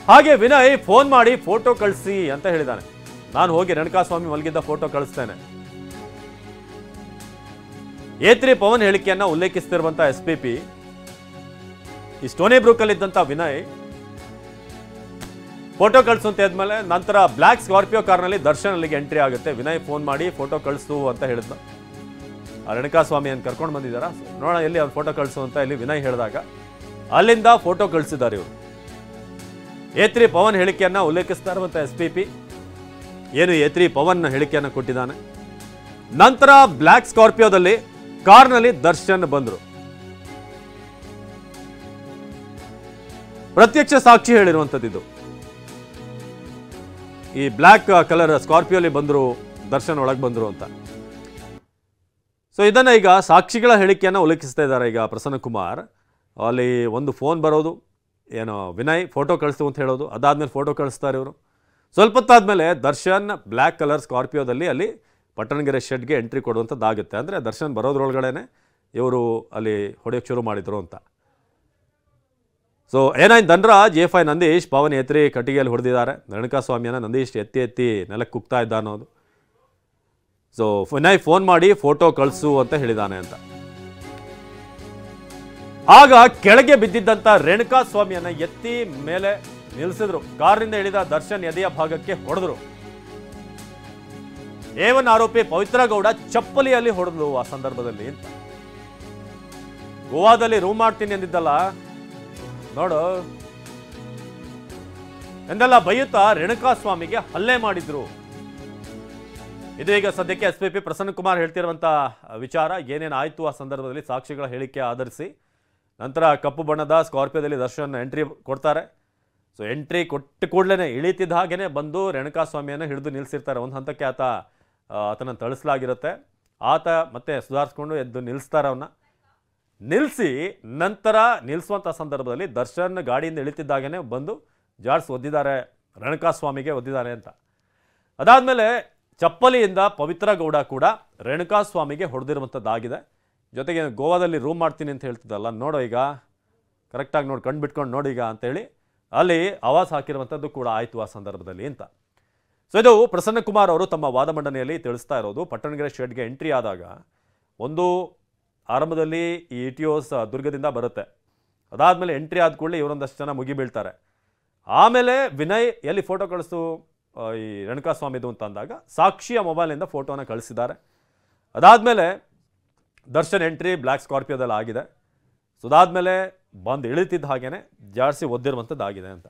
ಹಾಗೆ ವಿನಯ್ ಫೋನ್ ಮಾಡಿ ಫೋಟೋ ಕಳಿಸಿ ಅಂತ ಹೇಳಿದಾನೆ. ನಾನು ಹೋಗಿ ರೇಣುಕಾಸ್ವಾಮಿ ಮಲಗಿದ್ದ ಫೋಟೋ ಕಳಿಸ್ತೇನೆ. ಏತ್ರಿ ಪವನ್ ಹೇಳಿಕೆಯನ್ನ ಉಲ್ಲೇಖಿಸುತ್ತಿರುವಂತ ಎಸ್ಪಿಪಿ ಈ ಸ್ಟೋನಿ ಬ್ರೂಕ್ ಅಲ್ಲಿ ಇದ್ದಂತ ವಿನಯ್ ಫೋಟೋ ಕಳಿಸು ಅಂತ ಹೇಳಿದ್ಮೇಲೆ ನಂತರ ಬ್ಲಾಕ್ ಸ್ಕಾರ್ಪಿಯೋ ಕಾರ್ನಲ್ಲಿ ದರ್ಶನ್ ಅಲ್ಲಿಗೆ ಎಂಟ್ರಿ ಆಗುತ್ತೆ. ವಿನಯ್ ಫೋನ್ ಮಾಡಿ ಫೋಟೋ ಕಳಿಸು ಅಂತ ಹೇಳಿದ್ನ. ರೇಣುಕಾಸ್ವಾಮಿಯನ್ನು ಕರ್ಕೊಂಡು ಬಂದಿದ್ದಾರಾ, ನೋಡೋಣ ಎಲ್ಲಿ ಅವ್ನು ಫೋಟೋ ಕಳಿಸು ಅಂತ ಇಲ್ಲಿ ವಿನಯ್ ಹೇಳಿದಾಗ ಅಲ್ಲಿಂದ ಫೋಟೋ ಕಳಿಸಿದ್ದಾರೆ ಇವರು. ಏತ್ರಿ ಪವನ್ ಹೇಳಿಕೆಯನ್ನ ಉಲ್ಲೇಖಿಸ್ತಾ ಇರುವಂತ ಎಸ್ಪಿಪಿ ಏನು ಏತ್ರಿ ಪವನ್ ಹೇಳಿಕೆಯನ್ನ ಕೊಟ್ಟಿದ್ದಾನೆ. ನಂತರ ಬ್ಲಾಕ್ ಸ್ಕಾರ್ಪಿಯೋದಲ್ಲಿ ಕಾರ್ನಲ್ಲಿ ದರ್ಶನ್ ಬಂದರು. ಪ್ರತ್ಯಕ್ಷ ಸಾಕ್ಷಿ ಹೇಳಿರುವಂಥದ್ದು ಇದು. ಈ ಬ್ಲಾಕ್ ಕಲರ್ ಸ್ಕಾರ್ಪಿಯೋಲಿ ಬಂದರು, ದರ್ಶನ್ ಒಳಗೆ ಬಂದರು ಅಂತ. ಸೊ ಇದನ್ನ ಈಗ ಸಾಕ್ಷಿಗಳ ಹೇಳಿಕೆಯನ್ನು ಉಲ್ಲೇಖಿಸ್ತಾ ಇದ್ದಾರೆ ಈಗ ಪ್ರಸನ್ನ ಕುಮಾರ್. ಅಲ್ಲಿ ಒಂದು ಫೋನ್ ಬರೋದು, ಏನೋ ವಿನಯ್ ಫೋಟೋ ಕಳಿಸು ಅಂತ ಹೇಳೋದು, ಅದಾದ್ಮೇಲೆ ಫೋಟೋ ಕಳಿಸ್ತಾರೆ ಇವರು. ಸ್ವಲ್ಪ ಹೊತ್ತಾದ್ಮೇಲೆ ದರ್ಶನ್ ಬ್ಲ್ಯಾಕ್ ಕಲರ್ ಸ್ಕಾರ್ಪಿಯೋದಲ್ಲಿ ಅಲ್ಲಿ ಪಟ್ಟಣಗೆರೆ ಶೆಡ್ಗೆ ಎಂಟ್ರಿ ಕೊಡುವಂಥದ್ದಾಗುತ್ತೆ. ಅಂದರೆ ದರ್ಶನ್ ಬರೋದ್ರೊಳಗಡೆ ಇವರು ಅಲ್ಲಿ ಹೊಡೆಯೋಕ್ಕೆ ಶುರು ಮಾಡಿದರು ಅಂತ. ಸೊ ಏನಾಯ್ತು, ಧನರಾಜ್ A5 ನಂದೀಶ್ ಪವನ್ ಏತ್ರಿ ಕಟ್ಟಿಗೆಯಲ್ಲಿ ಹೊಡೆದಿದ್ದಾರೆ. ರೇಣುಕಾಸ್ವಾಮಿಯನ್ನು ನಂದೀಶ್ ಎತ್ತಿ ನೆಲಕ್ಕೆ ಕುಗ್ತಾ ಇದ್ದ ಅನ್ನೋದು. ಸೊ ವಿನಯ್ ಫೋನ್ ಮಾಡಿ ಫೋಟೋ ಕಳಿಸು ಅಂತ ಹೇಳಿದಾನೆ ಅಂತ. ಆಗ ಕೆಳಗೆ ಬಿದ್ದಿದ್ದಂಥ ರೇಣುಕಾಸ್ವಾಮಿಯನ್ನು ಎತ್ತಿ ಮೇಲೆ ನಿಲ್ಲಿಸಿದ್ರು. ಕಾರಿನಿಂದ ಇಳಿದ ದರ್ಶನ್ ಎದೆಯ ಭಾಗಕ್ಕೆ ಹೊಡೆದ್ರು. A1 ಆರೋಪಿ ಪವಿತ್ರ ಗೌಡ ಚಪ್ಪಲಿಯಲ್ಲಿ ಹೊಡೆದ್ರು ಆ ಸಂದರ್ಭದಲ್ಲಿ ಅಂತ. ಗೋವಾದಲ್ಲಿ ರೂಮ್ ಮಾಡ್ತೀನಿ ಅಂದಿದ್ದಲ್ಲ ನೋಡು ಎಂದೆಲ್ಲ ಬೈಯುತ್ತಾ ರೇಣುಕಾಸ್ವಾಮಿಗೆ ಹಲ್ಲೆ ಮಾಡಿದ್ರು. ಇದು ಈಗ ಸದ್ಯಕ್ಕೆ ಎಸ್ಪಿಪಿ ಪ್ರಸನ್ನ ಕುಮಾರ್ ಹೇಳ್ತಿರುವಂತ ವಿಚಾರ. ಏನೇನು ಆಯ್ತು ಆ ಸಂದರ್ಭದಲ್ಲಿ ಸಾಕ್ಷಿಗಳ ಹೇಳಿಕೆ ಆಧರಿಸಿ ನಂತರ ಕಪ್ಪು ಬಣ್ಣದ ಸ್ಕಾರ್ಪಿಯೋದಲ್ಲಿ ದರ್ಶನ್ ಎಂಟ್ರಿ ಕೊಡ್ತಾರೆ. ಸೊ ಎಂಟ್ರಿ ಕೊಟ್ಟ ಕೂಡಲೇ ಇಳಿತಿದ್ದ ಹಾಗೇನೆ ಬಂದು ರೇಣುಕಾಸ್ವಾಮಿಯನ್ನು ಹಿಡಿದು ನಿಲ್ಲಿಸಿರ್ತಾರೆ. ಒಂದು ಹಂತಕ್ಕೆ ಆತನ ಥಳಿಸಲಾಗಿರುತ್ತೆ. ಆತ ಮತ್ತೆ ಸುಧಾರಿಸ್ಕೊಂಡು ಎದ್ದು ನಿಲ್ಲಿಸ್ತಾರೆ. ಅವನ್ನ ನಿಲ್ಲಿಸಿ ನಂತರ ನಿಲ್ಲಿಸುವಂಥ ಸಂದರ್ಭದಲ್ಲಿ ದರ್ಶನ್ ಗಾಡಿಯಿಂದ ಇಳಿತಿದ್ದಾಗೇ ಬಂದು ಜಾಡ್ಸ್ ಒದ್ದಿದ್ದಾರೆ, ರೇಣುಕಾಸ್ವಾಮಿಗೆ ಒದ್ದಿದ್ದಾರೆ ಅಂತ. ಅದಾದಮೇಲೆ ಚಪ್ಪಲಿಯಿಂದ ಪವಿತ್ರ ಗೌಡ ಕೂಡ ರೇಣುಕಾಸ್ವಾಮಿಗೆ ಹೊಡೆದಿರುವಂಥದ್ದಾಗಿದೆ. ಜೊತೆಗೆ ಗೋವಾದಲ್ಲಿ ರೂಮ್ ಮಾಡ್ತೀನಿ ಅಂತ ಹೇಳ್ತಿದ್ದಲ್ಲ, ನೋಡೋ ಈಗ ಕರೆಕ್ಟಾಗಿ ನೋಡಿ ಕಣ್ಣು ಬಿಟ್ಕೊಂಡು ನೋಡಿ ಈಗ ಅಂತೇಳಿ ಅಲ್ಲಿ ಆವಾಜ್ ಹಾಕಿರುವಂಥದ್ದು ಕೂಡ ಆಯಿತು ಆ ಸಂದರ್ಭದಲ್ಲಿ ಅಂತ. ಸೊ ಇದು ಪ್ರಸನ್ನ ಕುಮಾರ್ ಅವರು ತಮ್ಮ ವಾದ ಮಂಡನೆಯಲ್ಲಿ ತಿಳಿಸ್ತಾ ಇರೋದು. ಪಟ್ಟಣಗೆರೆ ಶೆಡ್ಗೆ ಎಂಟ್ರಿ ಆದಾಗ ಒಂದು ಆರಂಭದಲ್ಲಿ ಈ ETOs ದುರ್ಗದಿಂದ ಬರುತ್ತೆ. ಅದಾದಮೇಲೆ ಎಂಟ್ರಿ ಆದ ಕೂಡಲೇ ಇವರೊಂದಷ್ಟು ಜನ ಮುಗಿ ಬೀಳ್ತಾರೆ. ಆಮೇಲೆ ವಿನಯ್ ಎಲ್ಲಿ ಫೋಟೋ ಕಳಿಸು ಈ ರೇಣುಕಾಸ್ವಾಮಿದು ಅಂತ ಅಂದಾಗ ಸಾಕ್ಷಿಯ ಮೊಬೈಲಿಂದ ಫೋಟೋನ ಕಳಿಸಿದ್ದಾರೆ. ಅದಾದಮೇಲೆ ದರ್ಶನ್ ಎಂಟ್ರಿ ಬ್ಲ್ಯಾಕ್ ಸ್ಕಾರ್ಪಿಯೋದಲ್ಲಿ ಆಗಿದೆ. ಸೊ ಅದಾದಮೇಲೆ ಬಂದು ಇಳಿತಿದ್ದ ಹಾಗೇನೆ ಜಾಡಿಸಿ ಒದ್ದಿರುವಂಥದ್ದಾಗಿದೆ ಅಂತ.